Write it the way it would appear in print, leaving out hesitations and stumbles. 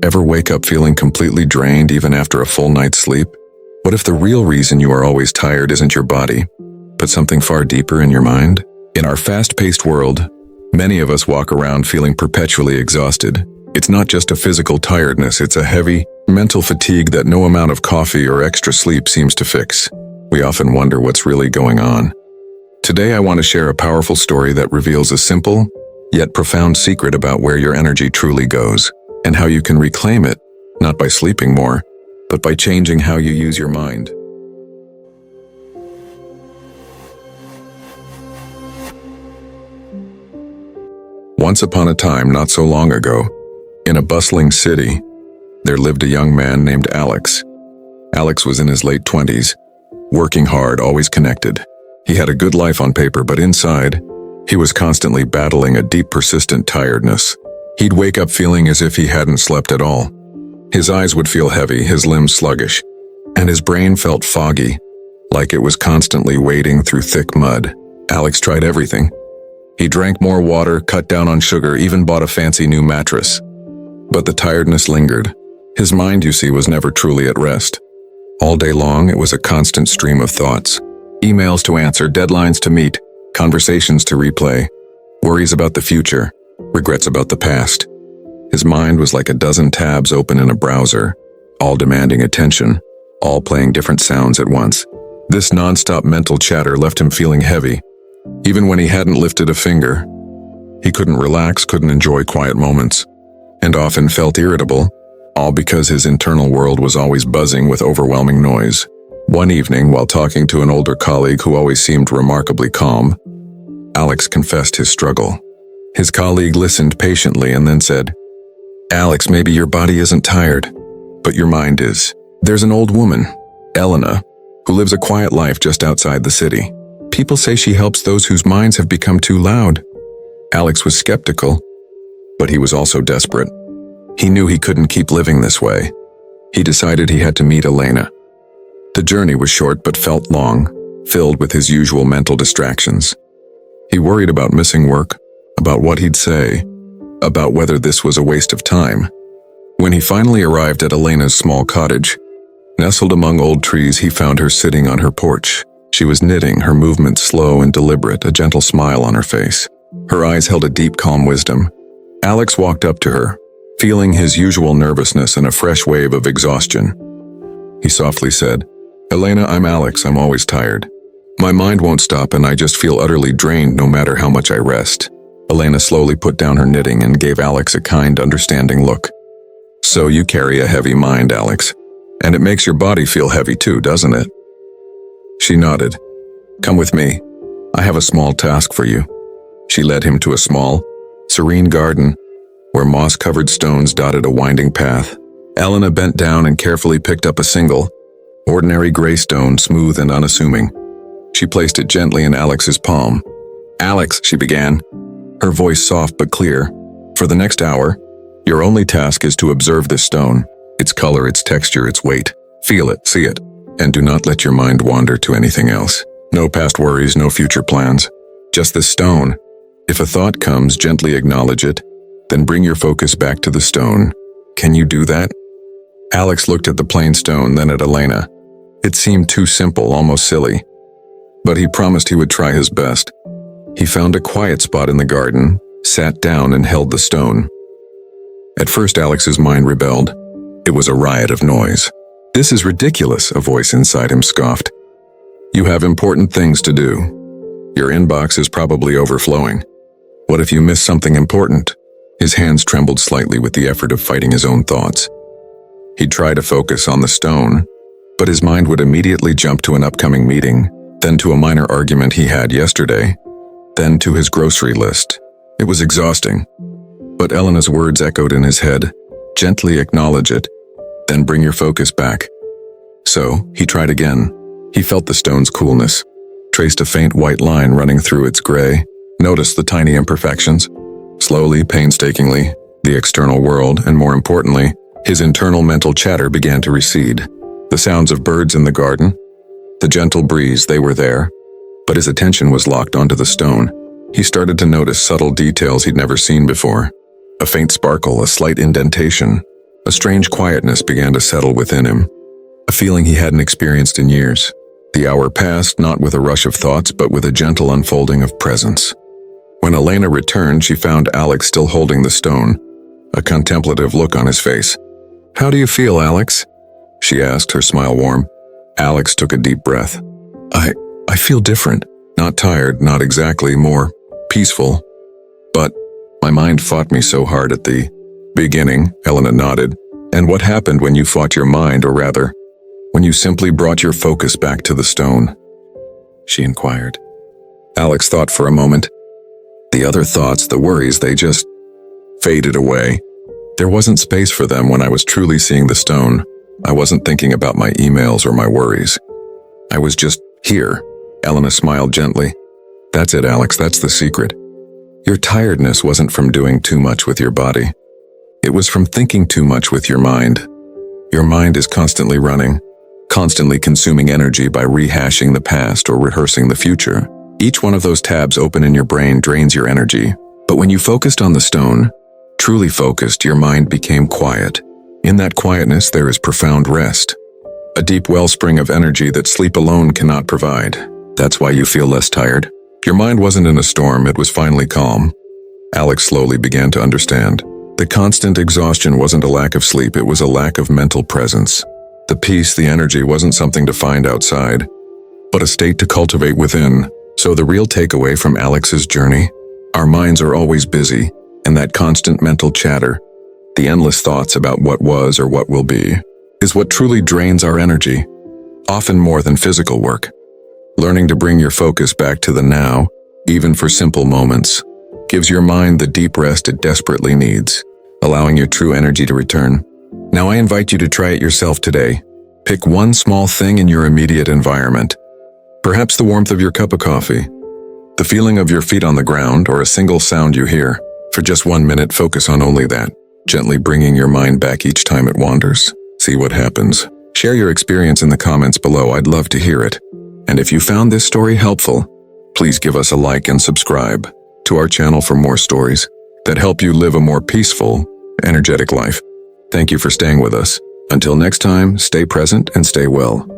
Ever wake up feeling completely drained even after a full night's sleep? What if the real reason you are always tired isn't your body, but something far deeper in your mind? In our fast-paced world, many of us walk around feeling perpetually exhausted. It's not just a physical tiredness, it's a heavy, mental fatigue that no amount of coffee or extra sleep seems to fix. We often wonder what's really going on. Today I want to share a powerful story that reveals a simple, yet profound secret about where your energy truly goes, and how you can reclaim it, not by sleeping more, but by changing how you use your mind. Once upon a time, not so long ago, in a bustling city, there lived a young man named Alex. Alex was in his late 20s, working hard, always connected. He had a good life on paper, but inside, he was constantly battling a deep, persistent tiredness. He'd wake up feeling as if he hadn't slept at all. His eyes would feel heavy, his limbs sluggish, and his brain felt foggy, like it was constantly wading through thick mud. Alex tried everything. He drank more water, cut down on sugar, even bought a fancy new mattress. But the tiredness lingered. His mind, you see, was never truly at rest. All day long, it was a constant stream of thoughts. Emails to answer, deadlines to meet, conversations to replay, worries about the future, regrets about the past. His mind was like a dozen tabs open in a browser, all demanding attention, all playing different sounds at once. This non-stop mental chatter left him feeling heavy. Even when he hadn't lifted a finger, he couldn't relax, couldn't enjoy quiet moments, and often felt irritable, all because his internal world was always buzzing with overwhelming noise. One evening, while talking to an older colleague who always seemed remarkably calm, Alex confessed his struggle. His colleague listened patiently and then said, "Alex, maybe your body isn't tired, but your mind is. There's an old woman, Elena, who lives a quiet life just outside the city. People say she helps those whose minds have become too loud." Alex was skeptical, but he was also desperate. He knew he couldn't keep living this way. He decided he had to meet Elena. The journey was short but felt long, filled with his usual mental distractions. He worried about missing work, about what he'd say, about whether this was a waste of time. When he finally arrived at Elena's small cottage, nestled among old trees, he found her sitting on her porch. She was knitting, her movements slow and deliberate, a gentle smile on her face. Her eyes held a deep, calm wisdom. Alex walked up to her, feeling his usual nervousness and a fresh wave of exhaustion. He softly said, "Elena, I'm Alex, I'm always tired. My mind won't stop and I just feel utterly drained no matter how much I rest." Elena slowly put down her knitting and gave Alex a kind, understanding look. "So you carry a heavy mind, Alex, and it makes your body feel heavy too, doesn't it?" She nodded. "Come with me. I have a small task for you." She led him to a small, serene garden where moss-covered stones dotted a winding path. Elena bent down and carefully picked up a single, ordinary gray stone, smooth and unassuming. She placed it gently in Alex's palm. "Alex," she began, her voice soft but clear, "for the next hour, your only task is to observe this stone, its color, its texture, its weight. Feel it, see it, and do not let your mind wander to anything else. No past worries, no future plans. Just this stone. If a thought comes, gently acknowledge it, then bring your focus back to the stone. Can you do that?" Alex looked at the plain stone, then at Elena. It seemed too simple, almost silly. But he promised he would try his best. He found a quiet spot in the garden, sat down and held the stone. At first, Alex's mind rebelled. It was a riot of noise. "This is ridiculous," a voice inside him scoffed. "You have important things to do. Your inbox is probably overflowing. What if you miss something important?" His hands trembled slightly with the effort of fighting his own thoughts. He'd try to focus on the stone, but his mind would immediately jump to an upcoming meeting, then to a minor argument he had yesterday, then to his grocery list. It was exhausting. But Elena's words echoed in his head. "Gently acknowledge it, then bring your focus back." So, he tried again. He felt the stone's coolness, traced a faint white line running through its gray, noticed the tiny imperfections. Slowly, painstakingly, the external world, and more importantly, his internal mental chatter began to recede. The sounds of birds in the garden, the gentle breeze, they were there, but his attention was locked onto the stone. He started to notice subtle details he'd never seen before. A faint sparkle, a slight indentation, A strange quietness began to settle within him, a feeling he hadn't experienced in years. The hour passed, not with a rush of thoughts, but with a gentle unfolding of presence. When Elena returned, she found Alex still holding the stone, a contemplative look on his face. "How do you feel, Alex?" she asked, her smile warm. Alex took a deep breath. I feel different. Not tired, not exactly, more peaceful. But my mind fought me so hard at the beginning," Elena nodded. "And what happened when you fought your mind, or rather, when you simply brought your focus back to the stone?" she inquired. Alex thought for a moment. The other thoughts, the worries, they just faded away. There wasn't space for them when I was truly seeing the stone. I wasn't thinking about my emails or my worries. I was just here. Elena smiled gently. "That's it, Alex, that's the secret. Your tiredness wasn't from doing too much with your body. It was from thinking too much with your mind. Your mind is constantly running, constantly consuming energy by rehashing the past or rehearsing the future. Each one of those tabs open in your brain drains your energy. But when you focused on the stone, truly focused, your mind became quiet. In that quietness, there is profound rest, a deep wellspring of energy that sleep alone cannot provide. That's why you feel less tired. Your mind wasn't in a storm, it was finally calm." Alex slowly began to understand. The constant exhaustion wasn't a lack of sleep, it was a lack of mental presence. The peace, the energy wasn't something to find outside, but a state to cultivate within. So the real takeaway from Alex's journey? Our minds are always busy, and that constant mental chatter, the endless thoughts about what was or what will be, is what truly drains our energy, often more than physical work. Learning to bring your focus back to the now, even for simple moments, gives your mind the deep rest it desperately needs, allowing your true energy to return. Now I invite you to try it yourself today. Pick one small thing in your immediate environment. Perhaps the warmth of your cup of coffee, the feeling of your feet on the ground, or a single sound you hear. For just 1 minute, focus on only that, gently bringing your mind back each time it wanders. See what happens. Share your experience in the comments below, I'd love to hear it. And if you found this story helpful, please give us a like and subscribe to our channel for more stories that help you live a more peaceful, energetic life. Thank you for staying with us. Until next time, stay present and stay well.